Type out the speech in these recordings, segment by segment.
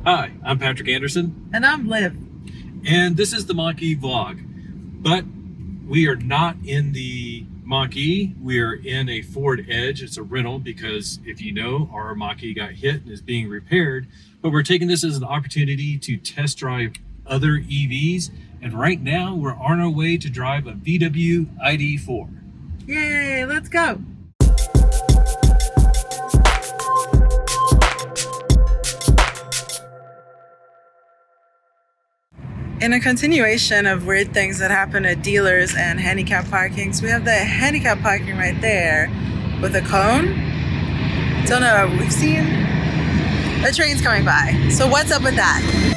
Hi, I'm Patrick Anderson. And I'm Liv. And this is the Mach-E vlog. But we are not in the Mach-E. We are in a Ford Edge. It's a rental because, if you know, our Mach-E got hit and is being repaired. But we're taking this as an opportunity to test drive other EVs. And right now, we're on our way to drive a VW ID.4. Yay, let's go. In a continuation of weird things that happen at dealers and handicap parkings, we have the handicap parking right there with a cone. Don't know, we've seen the trains coming by. So what's up with that?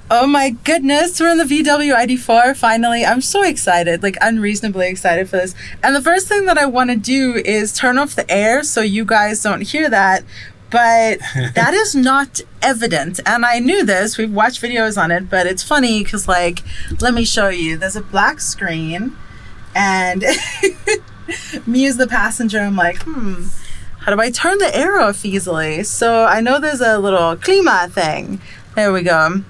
Oh my goodness, we're in the VW ID.4 finally. I'm so excited, like unreasonably excited for this. And the first thing that I want to do is turn off the air so you guys don't hear that. But that is not evident. And I knew this, we've watched videos on it, but it's funny because, like, let me show you. There's a black screen and me as the passenger, I'm like, how do I turn the air off easily? So I know there's a little klima thing. There we go.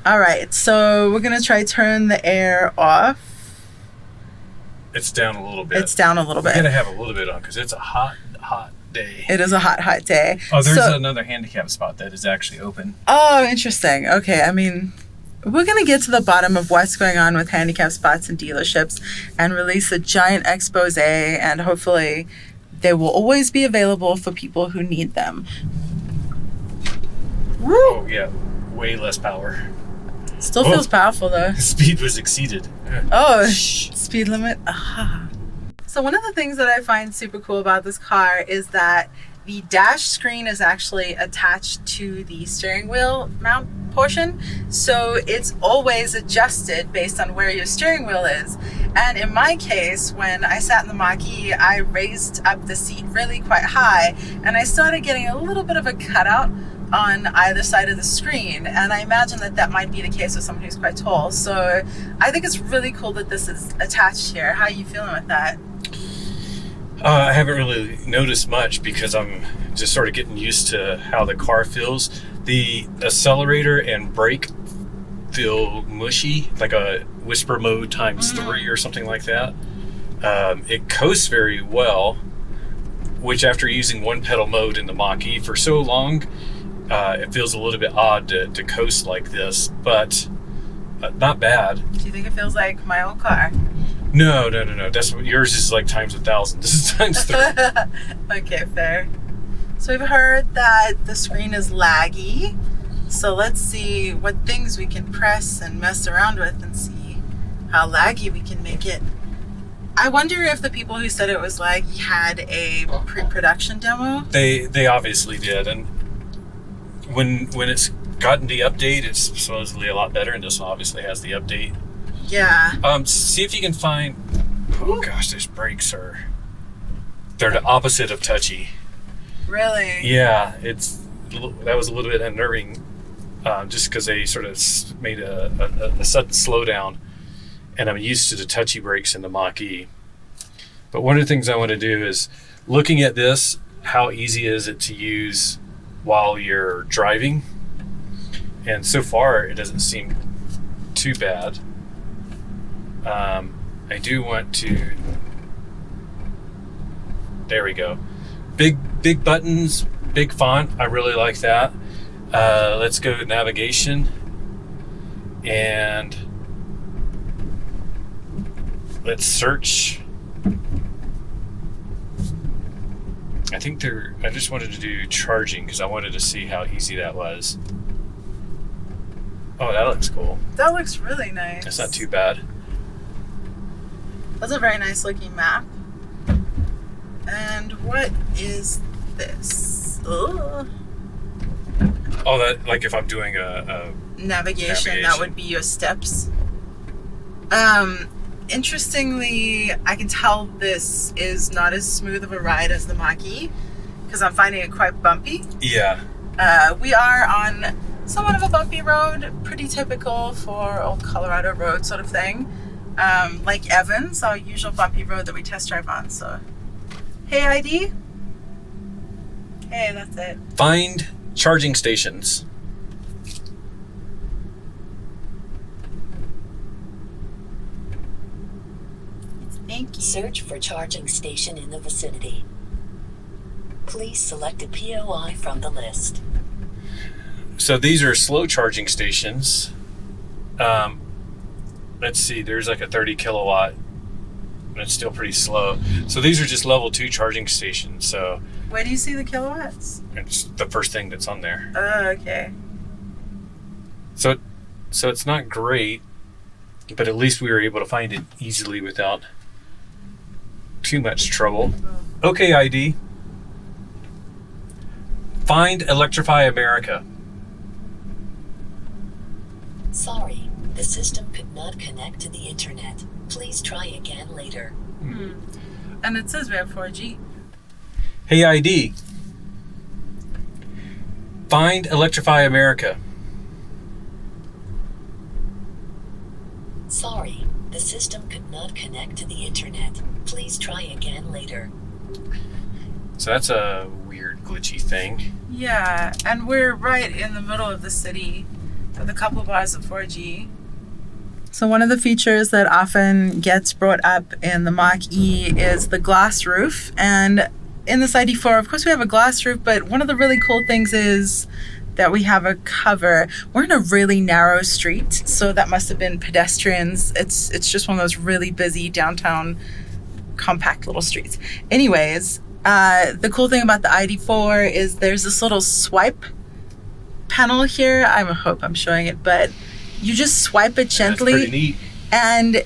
All right, so we're gonna try turn the air off. It's down a little bit. It's down a little bit. We're gonna have a little bit on because it's a hot day. It is a hot day. Oh, there's another handicap spot that is actually open. Oh, interesting. Okay, I mean, we're gonna get to the bottom of what's going on with handicap spots and dealerships and release a giant expose, and hopefully they will always be available for people who need them. Woo! Oh yeah, way less power. Still feels powerful though. The speed was exceeded. Oh, speed limit. Aha. So one of the things that I find super cool about this car is that the dash screen is actually attached to the steering wheel mount portion. So it's always adjusted based on where your steering wheel is. And in my case, when I sat in the Mach-E, I raised up the seat really quite high and I started getting a little bit of a cutout on either side of the screen, and I imagine that that might be the case with someone who's quite tall. So I think it's really cool that this is attached here. How are you feeling with that? I haven't really noticed much because I'm just sort of getting used to how the car feels. The accelerator and brake feel mushy, like a whisper mode times 3 or something like that. It coasts very well, which after using one pedal mode in the Mach-E for so long, it feels a little bit odd to coast like this, but not bad. Do you think it feels like my old car? No. That's what yours is, like times 1,000. This is times 3. Okay, fair. So we've heard that the screen is laggy. So let's see what things we can press and mess around with and see how laggy we can make it. I wonder if the people who said it was laggy had a pre-production demo. They obviously did, and when it's gotten the update, it's supposedly a lot better, and this obviously has the update. Yeah. See if you can find. Oh gosh, those brakes they're the opposite of touchy. Really? Yeah, that was a little bit unnerving, just because they sort of made a sudden slowdown, and I'm used to the touchy brakes in the Mach-E. But one of the things I want to do is looking at this. How easy is it to use while you're driving? And so far it doesn't seem too bad. I do want to, there we go, big buttons, big font. I really like that. Let's go to navigation and let's search. I think I just wanted to do charging because I wanted to see how easy that was. Oh, that looks cool. That looks really nice. That's not too bad. That's a very nice looking map. And what is this? Ugh. Oh, that, like if I'm doing a navigation, that would be your steps. Interestingly, I can tell this is not as smooth of a ride as the Mach-E because I'm finding it quite bumpy. Yeah. We are on somewhat of a bumpy road, pretty typical for old Colorado road sort of thing. Like Evans, our usual bumpy road that we test drive on. So, hey ID. Hey, that's it. Find charging stations. Thank you. Search for charging station in the vicinity. Please select a POI from the list. So these are slow charging stations. Let's see, there's like a 30 kilowatt, and it's still pretty slow. So these are just level 2 charging stations. So where do you see the kilowatts? it's the first thing that's on there. Oh, okay. So it's not great, but at least we were able to find it easily without too much trouble. Okay, ID. Find Electrify America. Sorry, the system could not connect to the internet. Please try again later. And it says we have 4G. Hey, ID. Find Electrify America. Sorry, the system could not connect to the internet. Please try again later. So that's a weird glitchy thing. Yeah, and we're right in the middle of the city with a couple bars of 4G. So one of the features that often gets brought up in the Mach-E is the glass roof. And in this ID.4, of course, we have a glass roof, but one of the really cool things is that we have a cover. We're in a really narrow street, so that must have been pedestrians. It's just one of those really busy downtown compact little streets. Anyways, the cool thing about the ID.4 is there's this little swipe panel here. I hope I'm showing it, but you just swipe it gently. That's pretty neat. And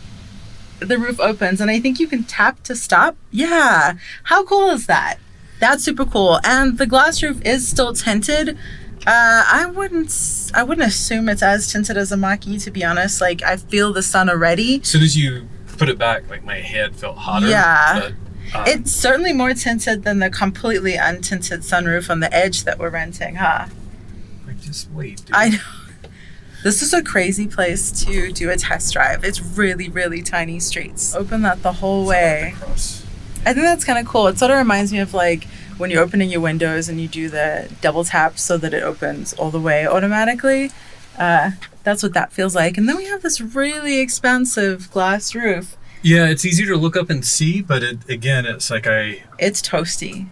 the roof opens, and I think you can tap to stop. Yeah, how cool is that? That's super cool. And the glass roof is still tinted. I wouldn't assume it's as tinted as a Mach-E, to be honest. Like, I feel the sun already. As soon as you put it back, like my head felt hotter. Yeah. But, it's certainly more tinted than the completely untinted sunroof on the Edge that we're renting, huh? like, just wait, dude. I know. This is a crazy place to do a test drive. It's really, really tiny streets. Open that the whole way. I think that's kind of cool. It sort of reminds me of like when you're opening your windows and you do the double tap so that it opens all the way automatically. That's what that feels like. And then we have this really expansive glass roof. Yeah, it's easier to look up and see, but it's like It's toasty.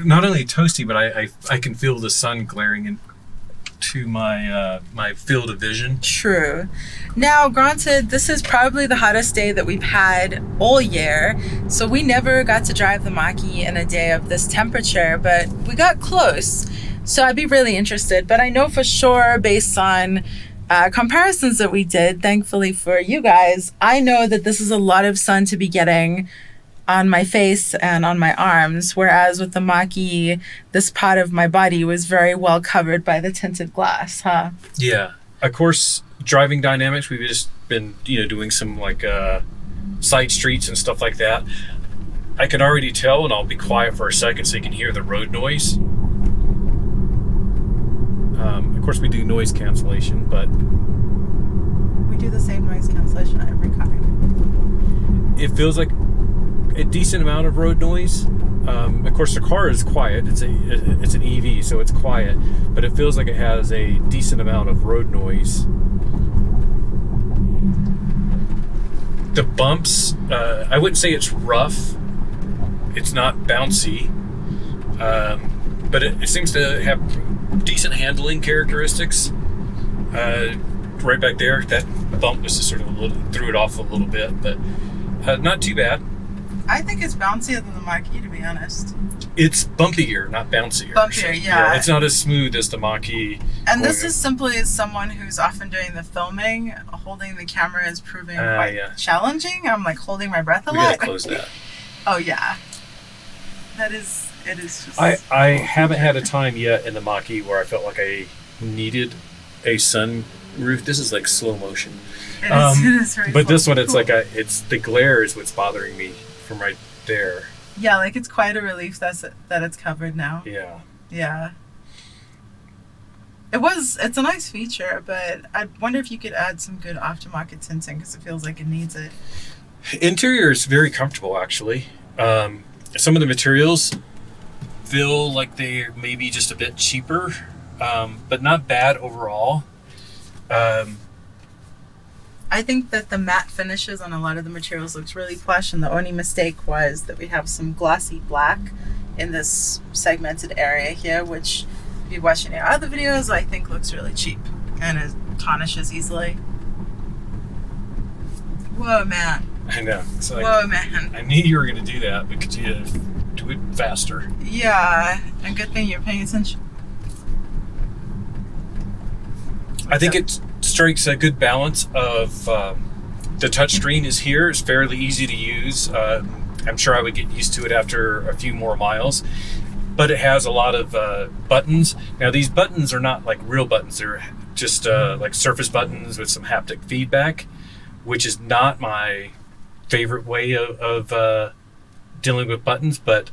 not only toasty, but I can feel the sun glaring into my field of vision. True. Now, granted, this is probably the hottest day that we've had all year, so we never got to drive the Mach-E in a day of this temperature, but we got close. So I'd be really interested. But I know for sure, based on comparisons that we did, thankfully for you guys, I know that this is a lot of sun to be getting on my face and on my arms, whereas with the Mach-E, this part of my body was very well covered by the tinted glass, huh? Yeah. Of course, driving dynamics, we've just been, doing some like side streets and stuff like that. I can already tell, and I'll be quiet for a second so you can hear the road noise. Of course, we do noise cancellation, but We do the same noise cancellation on every car. it feels like a decent amount of road noise. Of course, the car is quiet. It's an EV, so it's quiet, but it feels like it has a decent amount of road noise. The bumps, I wouldn't say it's rough. It's not bouncy, but it seems to have decent handling characteristics. Right back there, that bump was just sort of threw it off a little bit, but not too bad. I think it's bouncier than the Mach-E, to be honest. It's bumpier, not bouncier. Bumpier, yeah. It's not as smooth as the Mach-E. And this is simply as someone who's often doing the filming, holding the camera is proving quite challenging. I'm like holding my breath a lot. We gotta close that. Oh yeah. It is just... I haven't had a time yet in the Mach-E where I felt like I needed a sunroof. This is like slow motion. It is very but this one, cool. it's like it's the glare is what's bothering me from right there. Yeah, like it's quite a relief that it's covered now. Yeah. Yeah. It's a nice feature, but I wonder if you could add some good aftermarket tinting because it feels like it needs it. Interior is very comfortable, actually. Some of the materials feel like they're maybe just a bit cheaper, but not bad overall. I think that the matte finishes on a lot of the materials looks really plush, and the only mistake was that we have some glossy black in this segmented area here, which if you watch any other videos, I think looks really cheap and it tarnishes easily. Whoa, man. I know. It's like, whoa, man. I knew you were going to do that, but could you do it faster? Yeah, and good thing you're paying attention. I think it strikes a good balance of the touchscreen is here. It's fairly easy to use. I'm sure I would get used to it after a few more miles. But it has a lot of buttons. Now, these buttons are not like real buttons. They're just like surface buttons with some haptic feedback, which is not my favorite way of dealing with buttons. But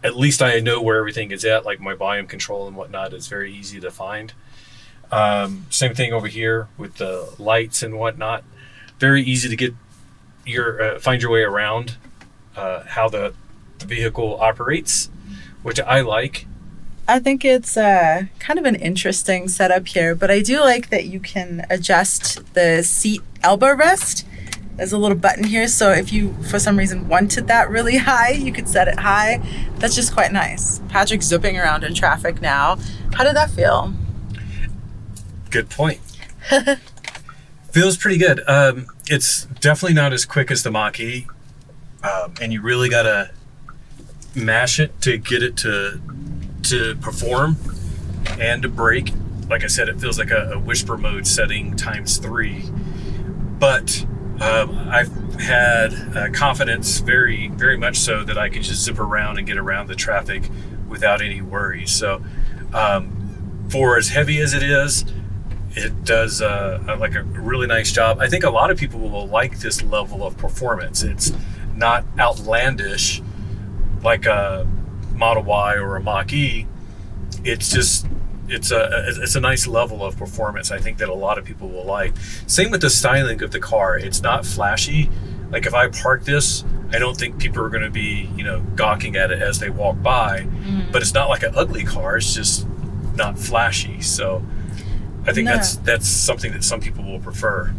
at least I know where everything is at, like my volume control and whatnot. It's very easy to find. Same thing over here with the lights and whatnot. Very easy to get find your way around how the vehicle operates, which I like. I think it's kind of an interesting setup here, but I do like that you can adjust the seat elbow rest. There's a little button here, so if you for some reason wanted that really high, you could set it high. That's just quite nice. Patrick's zipping around in traffic now. How did that feel? Good point. Feels pretty good. It's definitely not as quick as the Mach-E, and you really gotta mash it to get it to perform and to brake. Like I said, it feels like a whisper mode setting ×3. But I've had confidence, very, very much so, that I can just zip around and get around the traffic without any worries. So for as heavy as it is, it does like a really nice job. I think a lot of people will like this level of performance. It's not outlandish like a Model Y or a Mach-E. It's just it's a nice level of performance. I think that a lot of people will like. Same with the styling of the car. It's not flashy. Like if I park this, I don't think people are going to be gawking at it as they walk by. But it's not like an ugly car. It's just not flashy. So I think that's something that some people will prefer.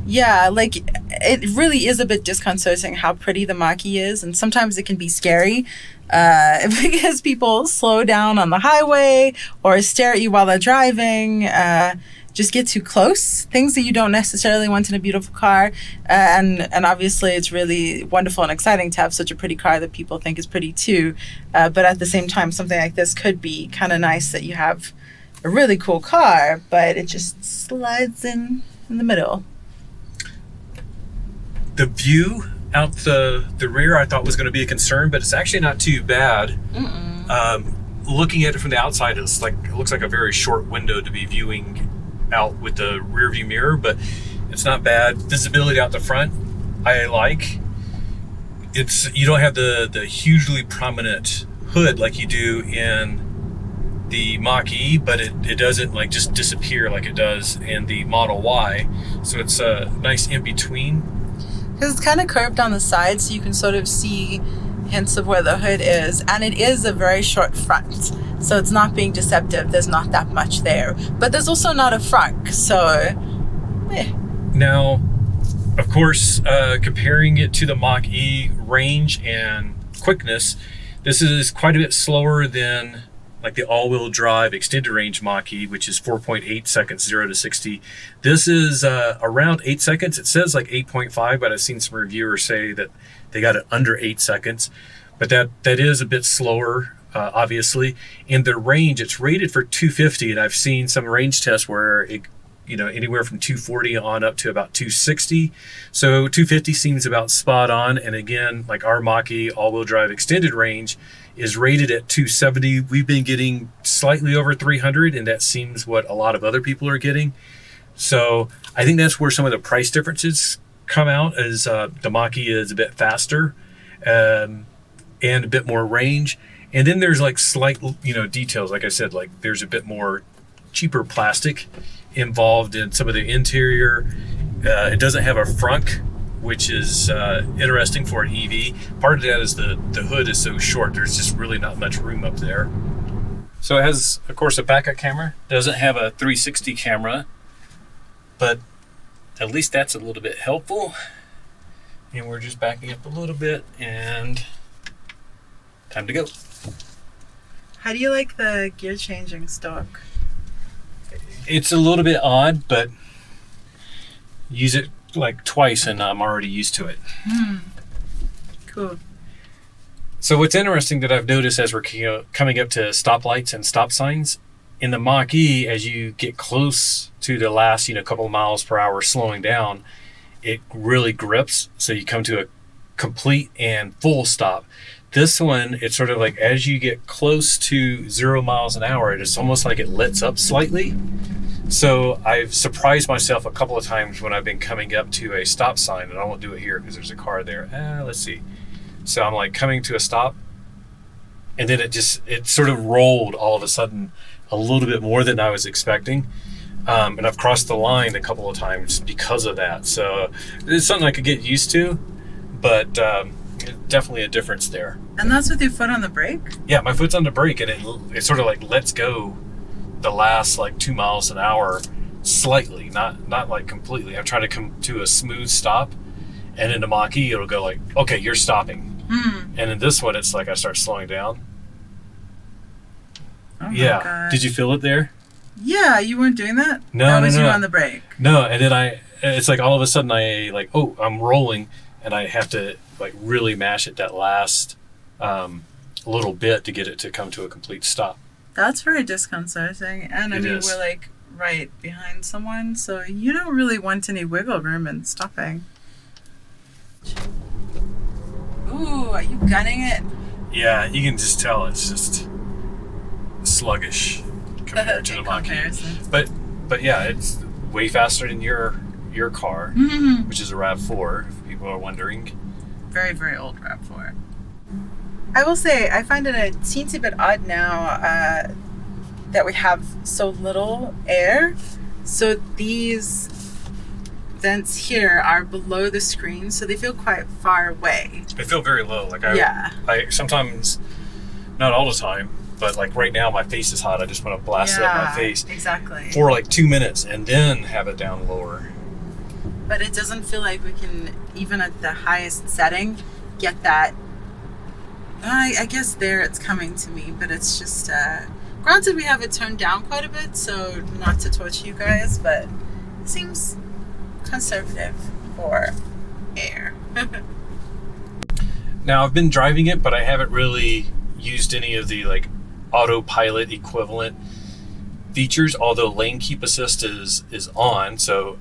Yeah, like it really is a bit disconcerting how pretty the Mach-E is, and sometimes it can be scary because people slow down on the highway or stare at you while they're driving, just get too close, things that you don't necessarily want in a beautiful car. And obviously it's really wonderful and exciting to have such a pretty car that people think is pretty too. But at the same time, something like this could be kind of nice that you have a really cool car, but it just slides in the middle. The view out the rear I thought was going to be a concern, but it's actually not too bad. Looking at it from the outside, it looks like a very short window to be viewing out with the rear view mirror, but it's not bad. Visibility out the front, I like. You don't have the hugely prominent hood like you do in the Mach-E, but it doesn't like just disappear like it does in the Model Y. So it's a nice in between. Because it's kind of curved on the side, so you can sort of see hints of where the hood is, and it is a very short front, so it's not being deceptive. There's not that much there, but there's also not a frunk, so Now, of course, comparing it to the Mach-E range and quickness, this is quite a bit slower than like the all-wheel drive extended range Mach-E, which is 4.8 seconds 0 to 60. This is around 8 seconds. It says like 8.5, but I've seen some reviewers say that they got it under 8 seconds. But that is a bit slower, obviously. And the range, it's rated for 250, and I've seen some range tests where it, anywhere from 240 on up to about 260. So 250 seems about spot on. And again, like our Mach-E all-wheel drive extended range is rated at 270. We've been getting slightly over 300, and that seems what a lot of other people are getting. So I think that's where some of the price differences come out, as the Mach-E is a bit faster and a bit more range. And then there's like slight, details. Like I said, like there's a bit more cheaper plastic involved in some of the interior. It doesn't have a frunk, which is interesting for an EV. Part of that is the hood is so short, there's just really not much room up there. So it has, of course, a backup camera. Doesn't have a 360 camera, but at least that's a little bit helpful. And we're just backing up a little bit, and time to go. How do you like the gear changing stalk? It's a little bit odd, but use it like twice and I'm already used to it. Cool. So what's interesting that I've noticed as we're coming up to stoplights and stop signs, in the Mach-E, as you get close to the last couple of miles per hour slowing down, it really grips, so you come to a complete and full stop. This one, it's sort of like as you get close to 0 miles an hour, it's almost like it lets up slightly. So I've surprised myself a couple of times when I've been coming up to a stop sign, and I won't do it here because there's a car there. Let's see. So I'm like coming to a stop, and then it sort of rolled all of a sudden a little bit more than I was expecting. And I've crossed the line a couple of times because of that. So it's something I could get used to, but definitely a difference there. And that's with your foot on the brake? Yeah, my foot's on the brake, and it sort of like lets go the last like 2 miles an hour slightly, not like completely. I'm trying to come to a smooth stop, and in the Mach-E it'll go like, okay, you're stopping. And in this one it's like I start slowing down. Oh my God. Did you feel it there? Yeah, you weren't doing that? No, that was no. you on the brake. No, and then it's like all of a sudden I'm rolling, and I have to like really mash it that last little bit to get it to come to a complete stop. That's very disconcerting. And we're like right behind someone, so you don't really want any wiggle room in stopping. Ooh, are you gunning it? Yeah, you can just tell it's just sluggish compared to the Mach-E. But yeah, it's way faster than your car, which is a RAV4, if people are wondering. Very, very old RAV4. I will say, I find it a teensy bit odd now that we have so little air. So these vents here are below the screen, so they feel quite far away. They feel very low. Like I sometimes, not all the time, but like right now my face is hot. I just want to blast it up my face. Exactly. For like 2 minutes and then have it down lower. But it doesn't feel like we can, even at the highest setting, get that. I guess there it's coming to me, but it's just, granted we have it turned down quite a bit, so not to torture you guys, but it seems conservative for air. Now I've been driving it, but I haven't really used any of the like autopilot equivalent features, although lane keep assist is on, so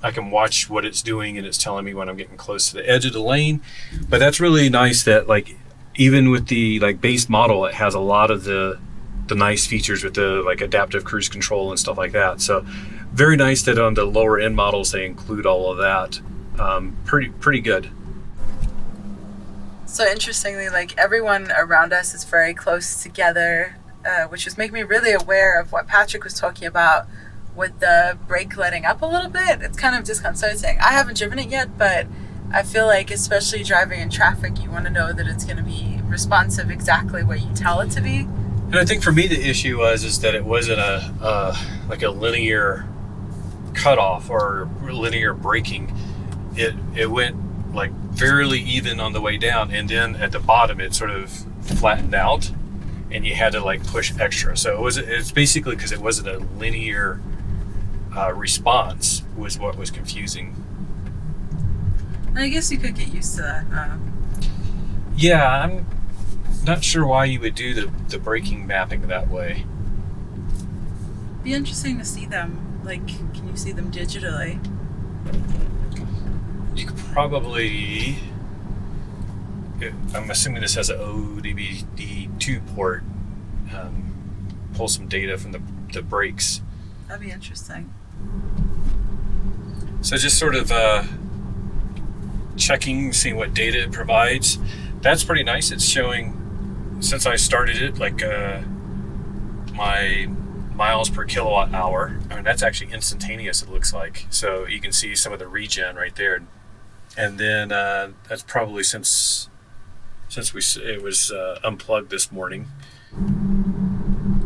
I can watch what it's doing, and it's telling me when I'm getting close to the edge of the lane. But that's really nice that like even with the like base model, it has a lot of the nice features with the like adaptive cruise control and stuff like that. So very nice that on the lower end models they include all of that. Pretty good. So interestingly, like everyone around us is very close together, which was making me really aware of what Patrick was talking about with the brake letting up a little bit. It's kind of disconcerting. I haven't driven it yet, but I feel like especially driving in traffic, you want to know that it's going to be responsive exactly what you tell it to be. And I think for me the issue is that it wasn't a linear cutoff or linear braking. It went like fairly even on the way down, and then at the bottom it sort of flattened out, and you had to like push extra. So it's basically because it wasn't a linear response was what was confusing. I guess you could get used to that. Yeah, I'm not sure why you would do the braking mapping that way. Be interesting to see them. Like, can you see them digitally? You could probably, I'm assuming this has an OBD2 port, pull some data from the brakes. That'd be interesting. So just sort of checking, seeing what data it provides. That's pretty nice. It's showing, since I started it, like my miles per kilowatt hour. I mean, that's actually instantaneous, it looks like. So you can see some of the regen right there. And then that's probably since it was unplugged this morning.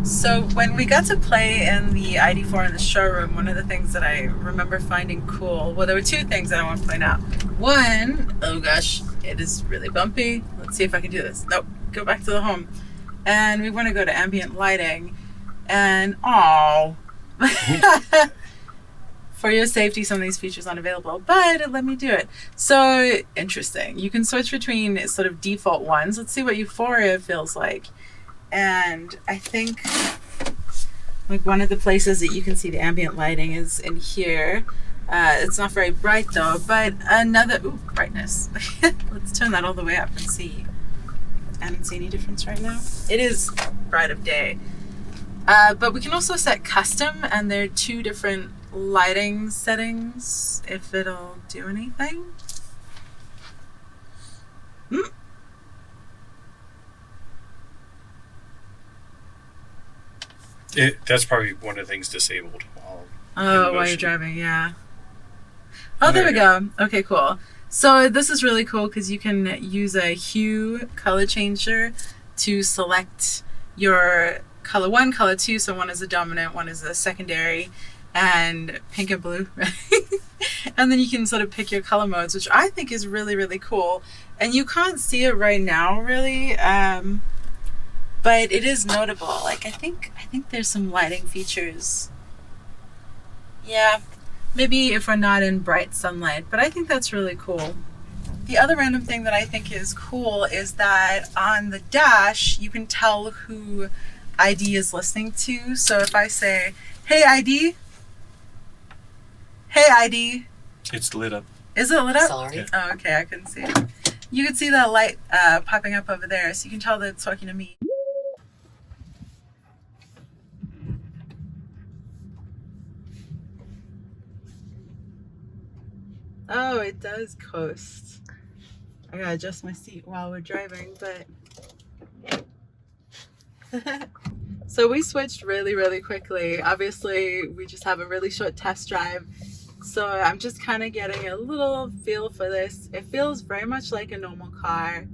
So when we got to play in the ID.4 in the showroom, one of the things that I remember finding cool, well, there were two things that I want to point out. One, oh gosh, it is really bumpy. Let's see if I can do this. Nope, go back to the home. And we want to go to ambient lighting. And, for your safety, some of these features aren't available, but it let me do it. So, interesting. You can switch between sort of default ones. Let's see what Euphoria feels like. And I think like one of the places that you can see the ambient lighting is in here. It's not very bright though, but another, brightness. Let's turn that all the way up and see. I don't see any difference right now. It is bright of day. But we can also set custom, and there are two different lighting settings if it'll do anything. That's probably one of the things disabled While you're driving, yeah. Oh, there we go. Okay, cool. So this is really cool because you can use a hue color changer to select your color 1, color 2. So one is a dominant, one is a secondary, and pink and blue. And then you can sort of pick your color modes, which I think is really, really cool. And you can't see it right now, really. But it is notable. Like I think there's some lighting features. Yeah, maybe if we're not in bright sunlight, but I think that's really cool. The other random thing that I think is cool is that on the dash you can tell who ID is listening to. So if I say, "Hey ID," "Hey ID," it's lit up. Is it lit up? Sorry. Yeah. Oh, okay, I couldn't see it. You can see that light popping up over there, so you can tell that it's talking to me. Oh, it does coast. I gotta adjust my seat while we're driving, but... So we switched really, really quickly. Obviously, we just have a really short test drive. So I'm just kind of getting a little feel for this. It feels very much like a normal car.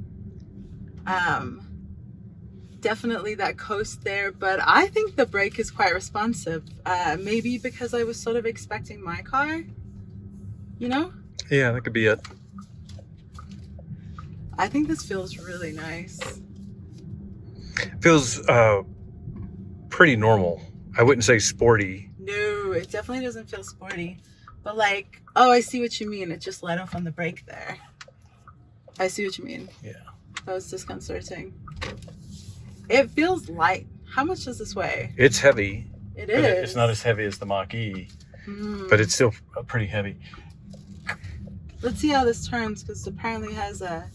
Definitely that coast there, but I think the brake is quite responsive. Maybe because I was sort of expecting my car, you know? Yeah, that could be it. I think this feels really nice. Feels pretty normal. I wouldn't say sporty. No, it definitely doesn't feel sporty. But like, oh, I see what you mean. It just let off on the brake there. I see what you mean. Yeah. That was disconcerting. It feels light. How much does this weigh? It's heavy. It But is. it's not as heavy as the Mach-E, but it's still pretty heavy. Let's see how this turns, because apparently it has a,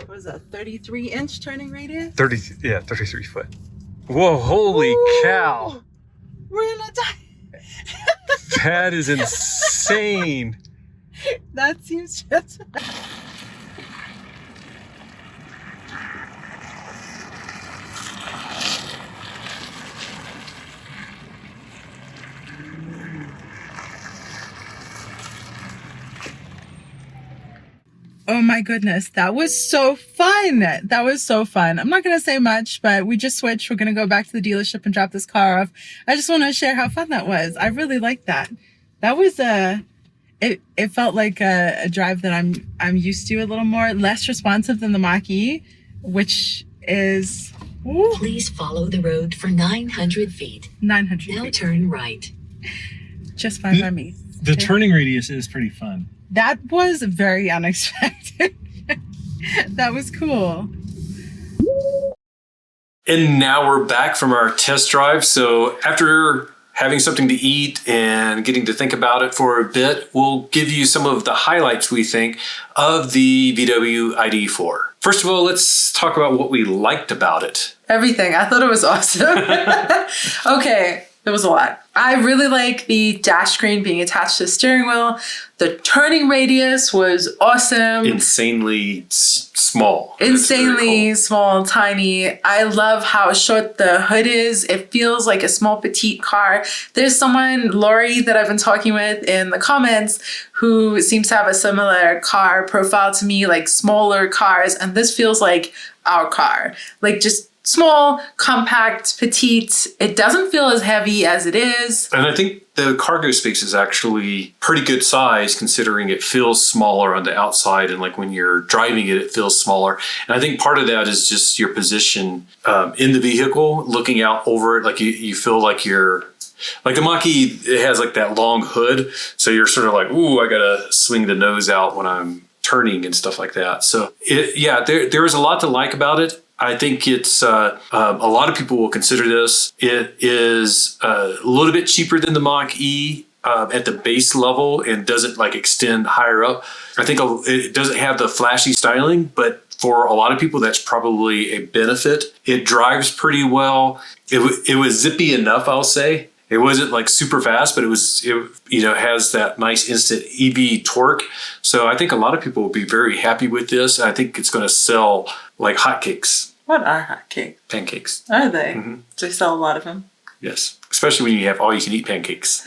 what is that, 33-inch turning radius? 33 foot. Whoa, holy Ooh, cow. We're gonna die. That is insane. That seems just... Oh my goodness, that was so fun. That was so fun. I'm not going to say much, but we just switched. We're going to go back to the dealership and drop this car off. I just want to share how fun that was. I really liked that. That was it felt like a drive that I'm used to a little more, less responsive than the Mach-E, which is Ooh, Please follow the road for 900 feet. 900 Now feet. turn right. Just fine by me. The turning radius is pretty fun. That was very unexpected. That was cool. And now we're back from our test drive. So after having something to eat and getting to think about it for a bit, we'll give you some of the highlights we think of the VW ID.4. First of all, let's talk about what we liked about it. Everything. I thought it was awesome. Okay, there was a lot. I really like the dash screen being attached to the steering wheel. The turning radius was awesome. Insanely small. Insanely small, tiny. I love how short the hood is. It feels like a small petite car. There's someone, Lori, that I've been talking with in the comments who seems to have a similar car profile to me, like smaller cars. And this feels like our car. Like just small, compact, petite. It doesn't feel as heavy as it is. And I think the cargo space is actually pretty good size considering it feels smaller on the outside, and like when you're driving it, it feels smaller. And I think part of that is just your position in the vehicle, looking out over it. Like you feel like you're, like the Mach-E, it has like that long hood. So you're sort of like, ooh, I gotta swing the nose out when I'm turning and stuff like that. So there is a lot to like about it. I think it's a lot of people will consider this. It is a little bit cheaper than the Mach-E at the base level and doesn't like extend higher up. I think it doesn't have the flashy styling, but for a lot of people, that's probably a benefit. It drives pretty well. It was zippy enough, I'll say. It wasn't like super fast, but it has that nice instant EV torque. So I think a lot of people will be very happy with this. I think it's going to sell like hotcakes. What are hotcakes? Pancakes. Are they? Mm-hmm. Do they sell a lot of them? Yes, especially when you have all-you-can-eat pancakes.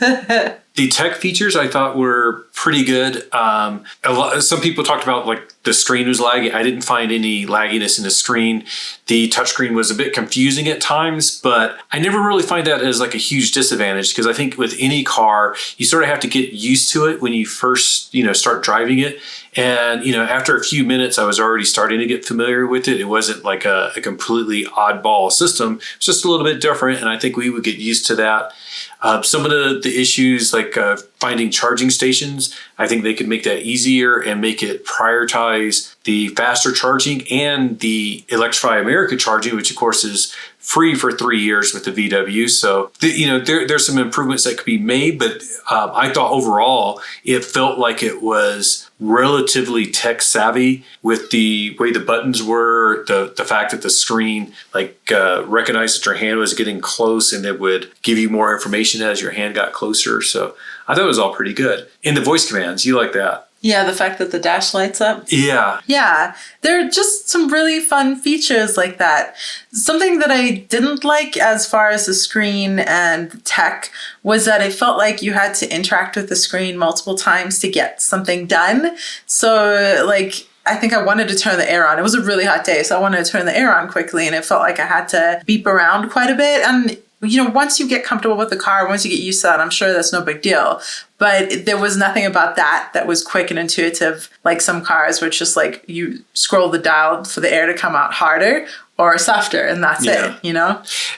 The tech features I thought were pretty good. Some people talked about like the screen was laggy. I didn't find any lagginess in the screen. The touchscreen was a bit confusing at times, but I never really find that as like a huge disadvantage because I think with any car, you sort of have to get used to it when you first, start driving it. And, after a few minutes, I was already starting to get familiar with it. It wasn't like a completely oddball system. It's just a little bit different. And I think we would get used to that. Some of the issues like finding charging stations, I think they could make that easier and make it prioritize the faster charging and the Electrify America charging, which of course is free for 3 years with the VW. So, there's some improvements that could be made, but I thought overall it felt like it was relatively tech savvy with the way the buttons were, the fact that the screen recognized that your hand was getting close and it would give you more information as your hand got closer. So I thought it was all pretty good. And the voice commands, you like that? Yeah, the fact that the dash lights up. Yeah. Yeah, there are just some really fun features like that. Something that I didn't like as far as the screen and the tech was that it felt like you had to interact with the screen multiple times to get something done. So I think I wanted to turn the air on. It was a really hot day, so I wanted to turn the air on quickly, and it felt like I had to beep around quite a bit. And once you get comfortable with the car, once you get used to that, I'm sure that's no big deal. But there was nothing about that was quick and intuitive, like some cars where it's just like you scroll the dial for the air to come out harder or softer, and that's it,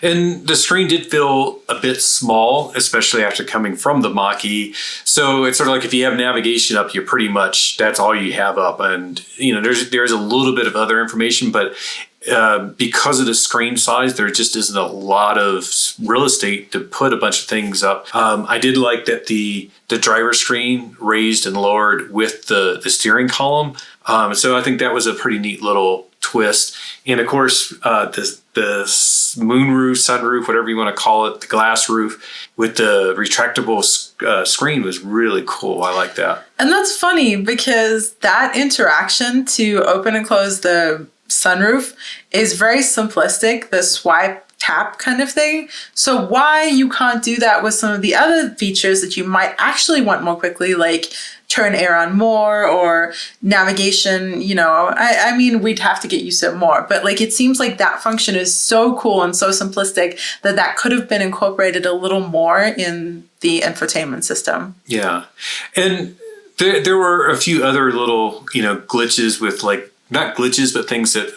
And the screen did feel a bit small, especially after coming from the Mach-E. So it's sort of like if you have navigation up, you're pretty much, that's all you have up. And, there's a little bit of other information, but because of the screen size, there just isn't a lot of real estate to put a bunch of things up. I did like that the driver screen raised and lowered with the steering column. So I think that was a pretty neat little twist. And of course, the moonroof, sunroof, whatever you want to call it, the glass roof with the retractable screen was really cool. I like that. And that's funny because that interaction to open and close the sunroof is very simplistic, the swipe tap kind of thing. So why you can't do that with some of the other features that you might actually want more quickly, like turn air on more or navigation, I mean, we'd have to get used to it more. But it seems like that function is so cool and so simplistic that could have been incorporated a little more in the infotainment system. Yeah. And there were a few other little, glitches with not glitches, but things that,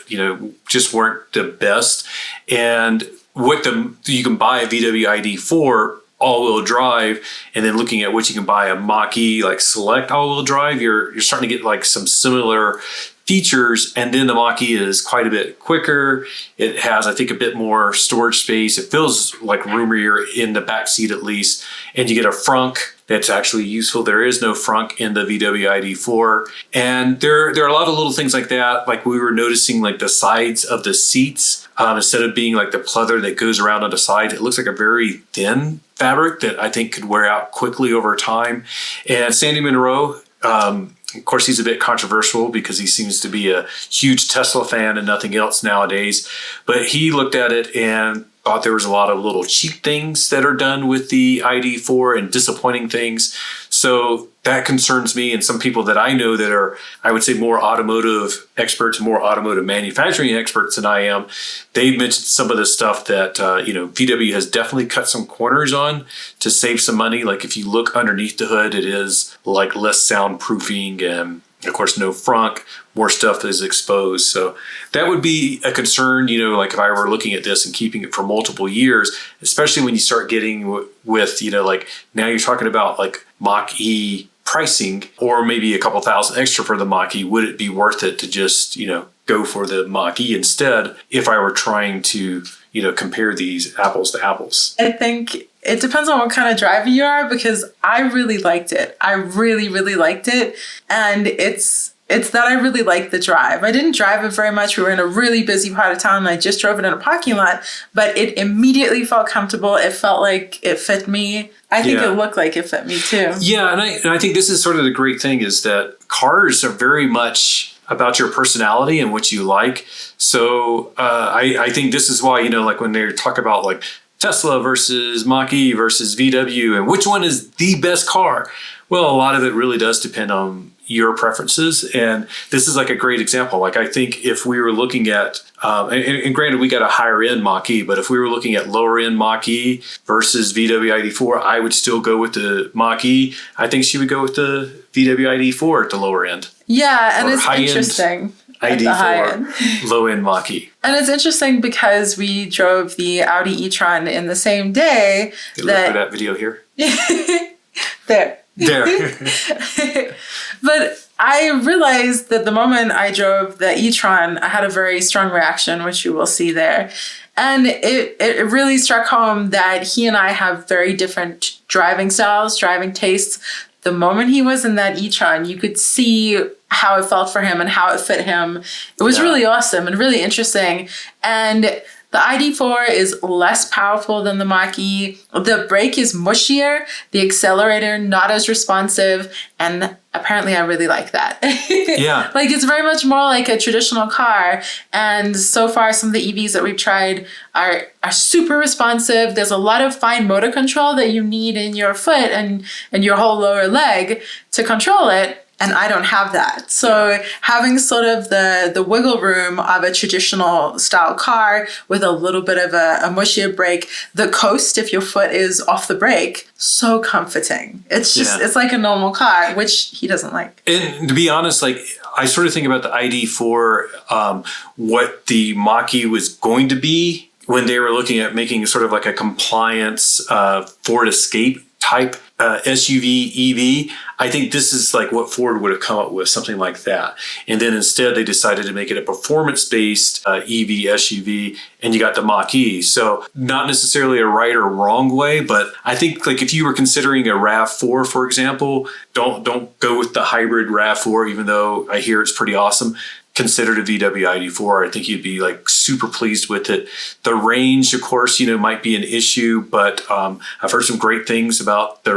just weren't the best. And you can buy a VW ID.4 all-wheel drive, and then looking at what you can buy a Mach-E like select all-wheel drive, you're starting to get like some similar features. And then the Mach-E is quite a bit quicker. It has, I think, a bit more storage space. It feels like roomier in the back seat at least. And you get a frunk that's actually useful. There is no frunk in the VW ID.4. And there are a lot of little things like that. Like we were noticing like the sides of the seats, instead of being like the pleather that goes around on the side, it looks like a very thin fabric that I think could wear out quickly over time. And Sandy Monroe, of course, he's a bit controversial because he seems to be a huge Tesla fan and nothing else nowadays. But he looked at it and thought there was a lot of little cheap things that are done with the ID.4 and disappointing things. So that concerns me, and some people that I know that are, I would say, more automotive experts, more automotive manufacturing experts than I am, they've mentioned some of the stuff that, VW has definitely cut some corners on to save some money. Like if you look underneath the hood, it is like less soundproofing and, of course, no frunk, more stuff is exposed. So that would be a concern, like if I were looking at this and keeping it for multiple years, especially when you start getting with, like now you're talking about like Mach-E pricing or maybe a couple thousand extra for the Mach-E. Would it be worth it to just, go for the Mach-E instead if I were trying to, compare these apples to apples? I think it depends on what kind of driver you are, because I really liked it. I really, really liked it. And it's that I really liked the drive. I didn't drive it very much. We were in a really busy part of town and I just drove it in a parking lot, but it immediately felt comfortable. It felt like it fit me. I think it looked like it fit me too. Yeah, and I think this is sort of the great thing is that cars are very much about your personality and what you like. So I think this is why, like when they talk about like Tesla versus Mach-E versus VW and which one is the best car? Well, a lot of it really does depend on your preferences. And this is like a great example. Like I think if we were looking at, and granted we got a higher end Mach-E, but if we were looking at lower end Mach-E versus VW ID.4, I would still go with the Mach-E. I think she would go with the VW ID.4 at the lower end. Yeah, and it's interesting. ID.4, low end Mach-E. And it's interesting because we drove the Audi e-tron in the same day. Look for that video here. There. But I realized that the moment I drove the e-tron, I had a very strong reaction, which you will see there. And it really struck home that he and I have very different driving styles, driving tastes. The moment he was in that e-tron, you could see how it felt for him and how it fit him. It was really awesome and really interesting. And the ID.4 is less powerful than the Mach-E. The brake is mushier, the accelerator not as responsive, and apparently I really like that. Yeah. Like it's very much more like a traditional car. And so far, some of the EVs that we've tried are super responsive. There's a lot of fine motor control that you need in your foot and your whole lower leg to control it. And I don't have that. So having sort of the wiggle room of a traditional style car with a little bit of a mushier brake, the coast if your foot is off the brake, so comforting. It's just, it's like a normal car, which he doesn't like. And to be honest, like I sort of think about the ID.4, what the Mach-E was going to be when they were looking at making sort of like a compliance Ford Escape type SUV EV. I think this is like what Ford would have come up with, something like that. And then instead they decided to make it a performance-based EV SUV, and you got the Mach-E. So not necessarily a right or wrong way, but I think like if you were considering a RAV4, for example, don't go with the hybrid RAV4, even though I hear it's pretty awesome. Consider the VW ID.4. I think you'd be like super pleased with it. The range, of course, might be an issue, but I've heard some great things about the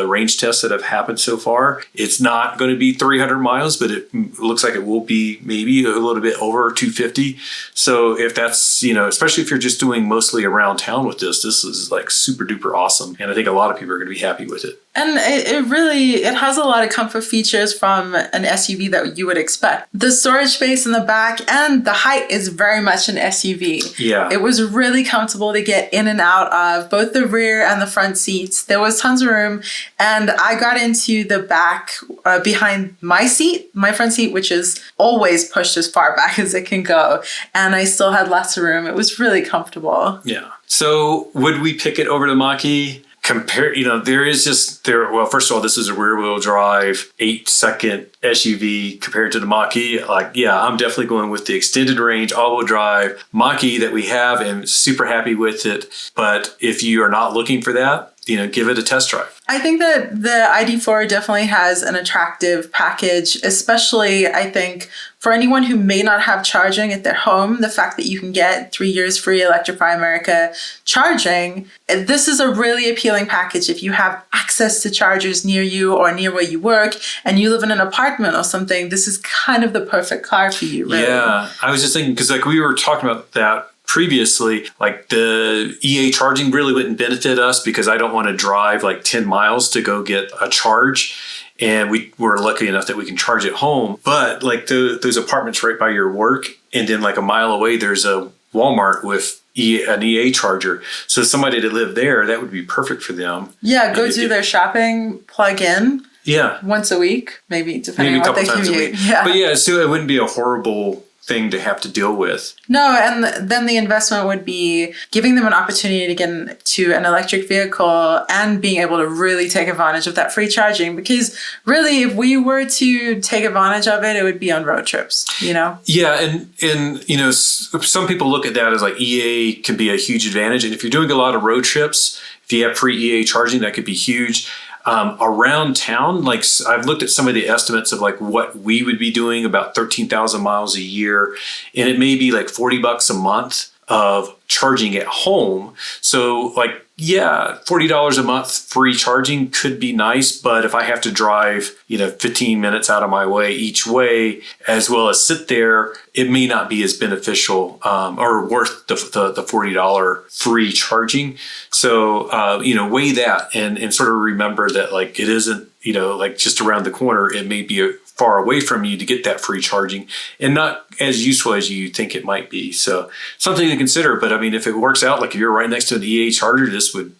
range tests that have happened so far. It's not going to be 300 miles, but it looks like it will be maybe a little bit over 250. So if that's, especially if you're just doing mostly around town with this is like super duper awesome. And I think a lot of people are going to be happy with it. And it has a lot of comfort features from an SUV that you would expect. The storage space in the back and the height is very much an SUV. Yeah. It was really comfortable to get in and out of both the rear and the front seats. There was tons of room. And I got into the back behind my seat, my front seat, which is always pushed as far back as it can go. And I still had lots of room. It was really comfortable. Yeah. So would we pick it over the Mach-E? Well, first of all, this is a rear-wheel drive, 8-second SUV compared to the Mach-E. I'm definitely going with the extended range, all-wheel drive Mach-E that we have and super happy with it. But if you are not looking for that, give it a test drive. I think that the ID.4 definitely has an attractive package, especially, I think, for anyone who may not have charging at their home. The fact that you can get 3 years free Electrify America charging, this is a really appealing package. If you have access to chargers near you or near where you work and you live in an apartment or something, this is kind of the perfect car for you, really. Yeah, I was just thinking, because we were talking about that previously, the EA charging really wouldn't benefit us because I don't want to drive 10 miles to go get a charge. And we were lucky enough that we can charge at home. But those apartments right by your work, and then a mile away, there's a Walmart with an EA charger. So somebody that lived there, that would be perfect for them. Yeah, go do their shopping, plug in. Yeah. Once a week, maybe, depending on what they commute. Yeah. But yeah, so it wouldn't be a horrible thing to have to deal with. No, and then the investment would be giving them an opportunity to get into an electric vehicle and being able to really take advantage of that free charging. Because really, if we were to take advantage of it, it would be on road trips, Yeah, and some people look at that as EA can be a huge advantage. And if you're doing a lot of road trips, if you have free EA charging, that could be huge. Around town, I've looked at some of the estimates of what we would be doing, about 13,000 miles a year, and it may be $40 a month of charging at home. So $40 a month free charging could be nice, but if I have to drive 15 minutes out of my way each way, as well as sit there, it may not be as beneficial or worth the $40 free charging. So weigh that and sort of remember that it isn't just around the corner. It may be far away from you to get that free charging and not as useful as you think it might be. So something to consider. But if it works out, if you're right next to an EA charger, this would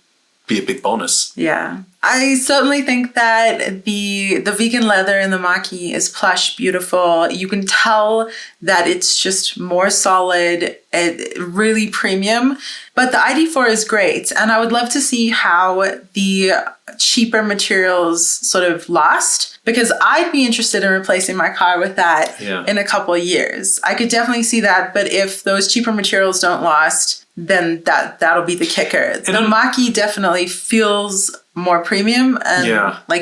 be a big bonus. Yeah. I certainly think that the vegan leather in the Mach-E is plush, beautiful. You can tell that it's just more solid, really premium. But the ID.4 is great. And I would love to see how the cheaper materials sort of last, because I'd be interested in replacing my car with that in a couple of years. I could definitely see that. But if those cheaper materials don't last, then that'll be the kicker. The Mach-E definitely feels more premium and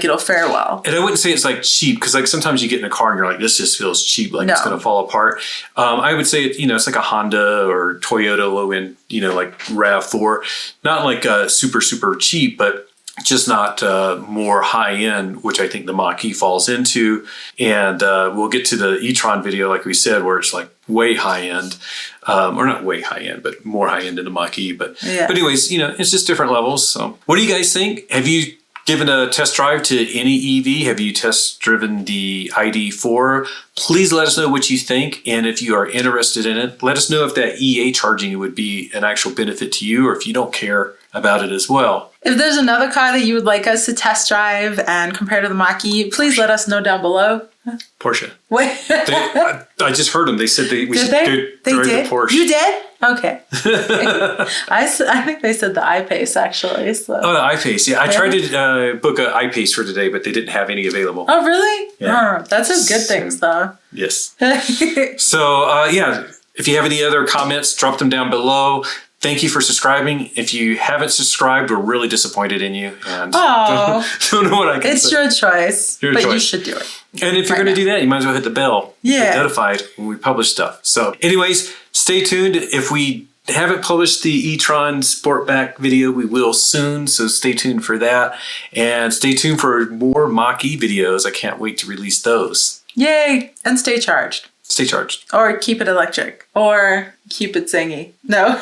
it'll fare well. And I wouldn't say it's cheap, because sometimes you get in a car and you're this just feels cheap, it's going to fall apart. I would say it's a Honda or Toyota low end, RAV4, not super, super cheap, but just not more high end, which I think the Mach-E falls into. And we'll get to the e-tron video, like we said, where it's way high end, or not way high end, but more high end than the Mach-E. But anyways, it's just different levels. So what do you guys think? Have you given a test drive to any EV? Have you test driven the ID.4? Please let us know what you think. And if you are interested in it, let us know if that EA charging would be an actual benefit to you, or if you don't care about it as well. If there's another car that you would like us to test drive and compare to the Mach-E, please let us know down below. Porsche. Wait. I just heard them. They said we should drive the Porsche. You did? Okay. I think they said the I-Pace, actually. So. Oh, the I-Pace. Yeah, I tried to book an I-Pace for today, but they didn't have any available. Oh, really? Yeah. Oh, that says good things, though. Yes. So, if you have any other comments, drop them down below. Thank you for subscribing. If you haven't subscribed, we're really disappointed in you. And don't know what I can say. It's your choice, but you should do it. And if you're going to do that, you might as well hit the bell. Yeah. Get notified when we publish stuff. So anyways, stay tuned. If we haven't published the e-tron Sportback video, we will soon. So stay tuned for that. And stay tuned for more Mach-E videos. I can't wait to release those. Yay. And stay charged. Stay charged. Or keep it electric. Or keep it zingy. No.